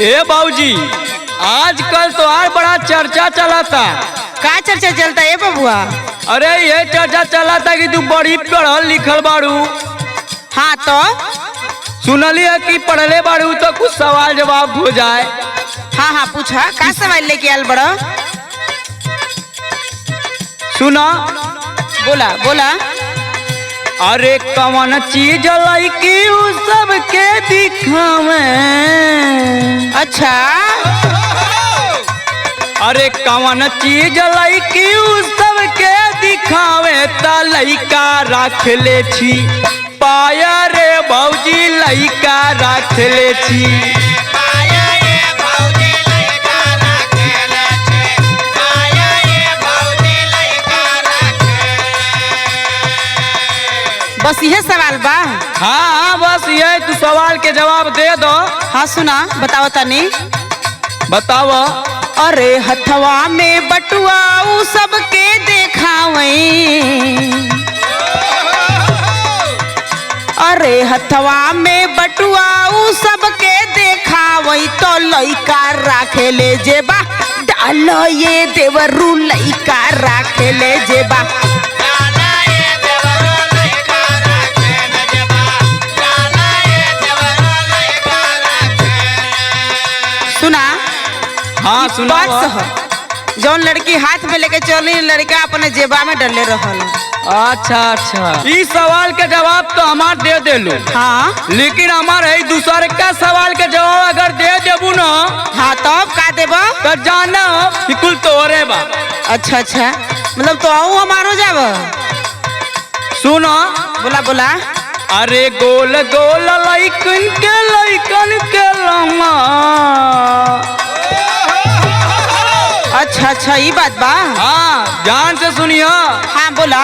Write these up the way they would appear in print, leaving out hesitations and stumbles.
ए बाबूजी, आजकल तो और बड़ा चर्चा चलाता। का चर्चा चलता है बबुआ? अरे ये चर्चा चलाता कि तू बड़ी पढ़ल लिखल बाड़ू। हाँ तो सुनली है कि पढ़ले बाड़ू तो कुछ सवाल जवाब हो जाए। हाँ हाँ पूछा, का सवाल लेके आल बड़ा? सुना, बोला बोला। अरे कौन चीज लईकी उ सबके दिखावे। अच्छा, अरे कौन चीज लईकी उ सबके दिखावे त लइका रख ले छी। पाया रे भौजी लइका रख ले छी। बस यह सवाल बा? हाँ बस ये, तू सवाल के जवाब दे दो। हाँ सुना, बताओ तनी। बताओ। अरे हथवा में बटुआ उ सबके देखावे। अरे हथवा में बटुआ उ सबके देखावे तो लइका राखे ले जेबा। डालो ये देवरू लइका राखे ले जेबा। सुना। हाँ सुना। जौन लड़की हाथ में लेके चली लड़का अपने जेबा में डले रहल। अच्छा अच्छा, इस सवाल के जवाब तो हमार दे देलू। हाँ लेकिन हमार है दूसरे का सवाल के जवाब अगर दे देबू ना। हाँ तब का देबा? तो जाना कि कुल तोरे बा। अच्छा अच्छा, मतलब तो आओ हमारो जाब। सुनो। बोला बोला। अरे गोल गोल लइकन के लम्मा। अच्छा अच्छा, ये बात बा। हाँ ध्यान से सुनियो। हाँ बोला।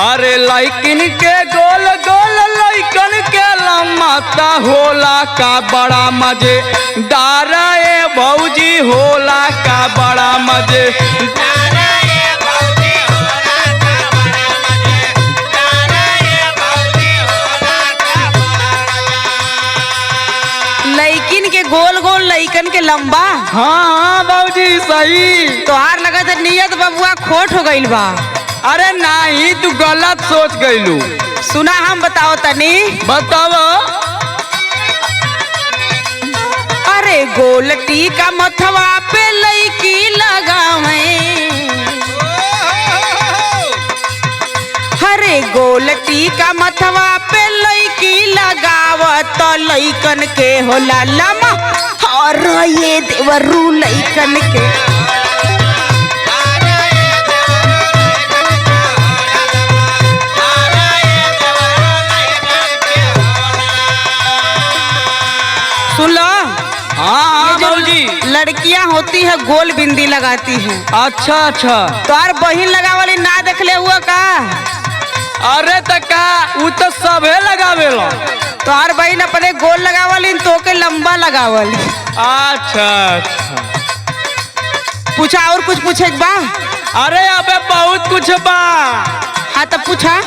अरे लइकन के गोल गोल लइकन के लम्मा ता होला का बड़ा मजे। दारा ए भौजी होला का बड़ा मजे। लइकिन के गोल गोल लइकन के लंबा। हाँ बाबूजी सही। तोहार लगा तो नियत बबुआ खोट हो गइल बा। अरे नहीं, तू गलत सोच गइलू। सुना, हम बताओ तनी। बताओ। अरे गोल टीका मथवा पे लइकी लगावे। अरे गोल टीका मथवा पे लइकी लगावत लइकन के होला लमा। और ये देवरू लइकन के। सुन लो। हाँ बाबूजी, लड़कियां होती है गोल बिंदी लगाती हैं। अच्छा अच्छा। तोहार बहिन लगावली ना देखले हुआ का? अरे तका उ तो सबे लगावेला। तोहार बहिन अपने गोल लगावली तो के लंबा लगावली। अच्छा अच्छा। पूछा, और कुछ पूछे बा? अरे अबे बहुत कुछ बा। हाँ तब पूछा।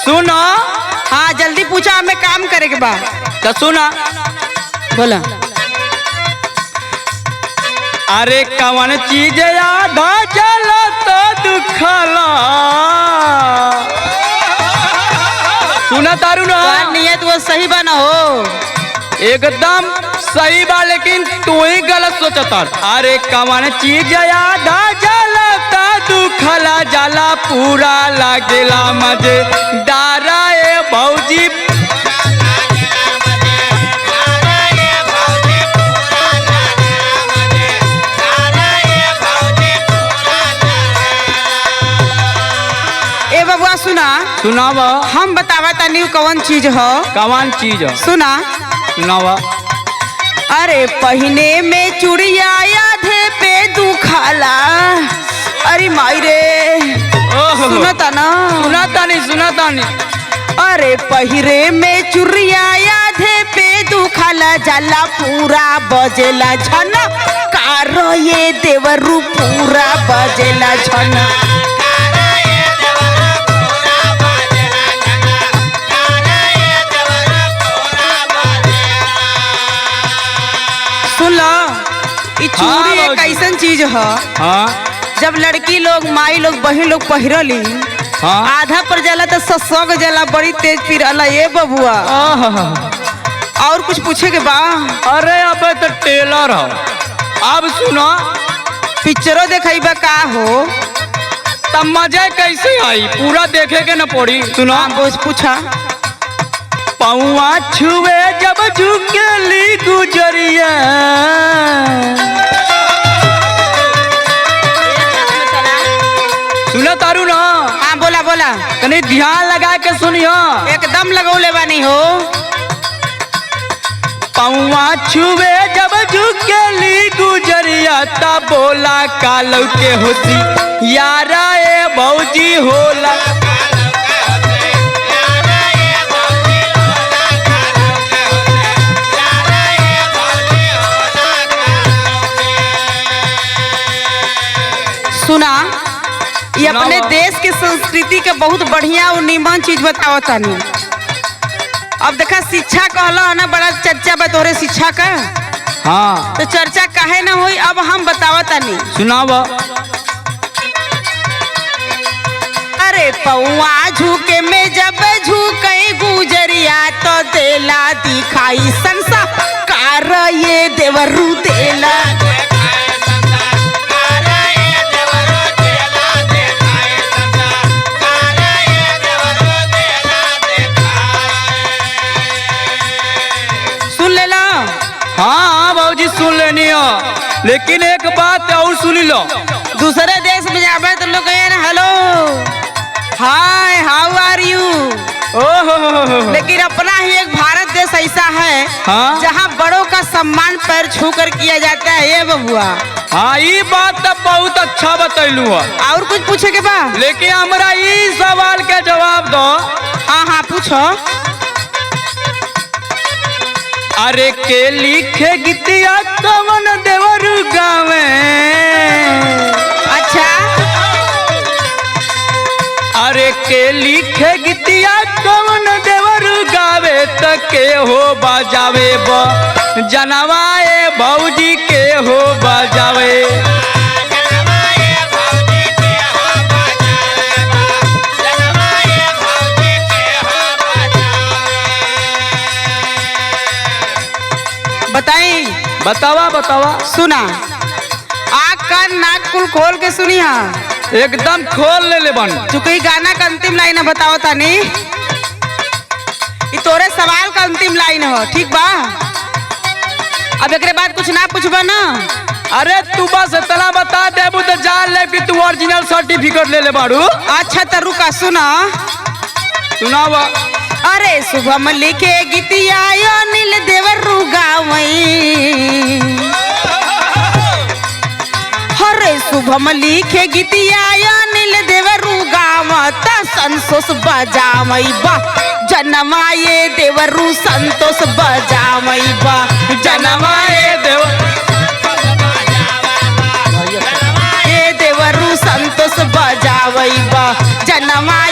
सुनो। हाँ जल्दी पूछा, हमें काम करे के बा। तो सुना। बोला। अरे कौन चीज आधा जला तो दुखला। सुना तारू ना? नियत वो सही बना हो। एकदम सही बा, लेकिन तू ही गलत सोचता। अरे कौन चीज आधा जला तो दुखला जाला पूरा लागेला मजे। दारा ए भौजी। बबुआ सुना। सुनावा। हम बतावा तनी कौन चीज हो। कौन चीज? सुना। सुनावा। अरे पहिने में चूड़िया आधे पे दुखाला। अरे माई रे। सुनता ना? सुनाता नहीं। अरे पहिरे में चूड़िया आधे पे दुखाला जाला पूरा बजेला झन। कारो ये देवरू पूरा बजेला झन। ह हाँ जब लड़की लोग माई लोग बहन लोग पहिरली हाँ आधा पर जाला तो ससग जाला बड़ी तेज पिरला ये बबुआ। आहा। और कुछ पूछे के बा? अरे अब तो टेलर हो। अब सुनो पिक्चरो देखाई बा का हो? तब मजे कैसे आई पूरा देखे के न पड़ी। सुनो हाँ बोझ पूछा। पौआ छुए जब झुकेली गुजरिया सुनो तारू ना। हाँ बोला बोला। कहीं ध्यान लगा के सुनियो। एकदम लगौले बानी हो। पौआ छुए जब झुकेली गुजरिया ता बोला कालू के होती यारा ए भौजी होला। सुना ये अपने देश के संस्कृति के बहुत बढ़िया और निमन चीज बताओ तानी। अब देखा शिक्षा कहला ना बड़ा चर्चा बा तोरे शिक्षा का। हाँ तो चर्चा काहे ना होई अब हम बतावा तानी। सुनाव। अरे पौआ झुके में जब झुके गुजरिया तो देला दिखाई संसार ये देवरू देला। हाँ भाजी सुन लेनी हो लेकिन एक बात और सुन लो। दूसरे देश में जाबे तो लोग hello hi how R you. ओहो लेकिन अपना ही एक भारत देश ऐसा है हाँ? जहाँ बड़ों का सम्मान पैर छू कर किया जाता है ये बबुआ। हाँ ये बात तो बहुत अच्छा बतैलू है। और कुछ पूछे के बा? लेकिन हमरा ये सवाल के जवाब दो। हाँ हाँ पूछो। अरे के लिखे गीतिया कवन देवरू गावे। अच्छा अरे के लिखे गीतिया कवन देवरू गावे त के हो बजावे ब जनवाए भौजी के हो बजावे। बताई बतावा बतावा। सुना आँख कान नाक कुल खोल के सुनी। हाँ एकदम खोल ले बन। चूंकि गाना का अंतिम लाइन बताओ तानी। ये तोरे सवाल का अंतिम लाइन हो ठीक बा। अब एक बाद कुछ ना पूछबा ना। अरे तू बस इतना बता देबू तो जान ले कि तू ओरिजिनल सर्टिफिकेट ले बाड़ू। अच्छा तो रुका सुना। सुनावा। अरे शुभम लिखे गीतिया नील देवरू गावई। हरे शुभम लिखे गीतिया नील देवरू गावत संतोष बजावई बा जनमाए देवरू संतोष बजावई बा जनमाए देव ये देवरू संतोष बजावई बा जनमाए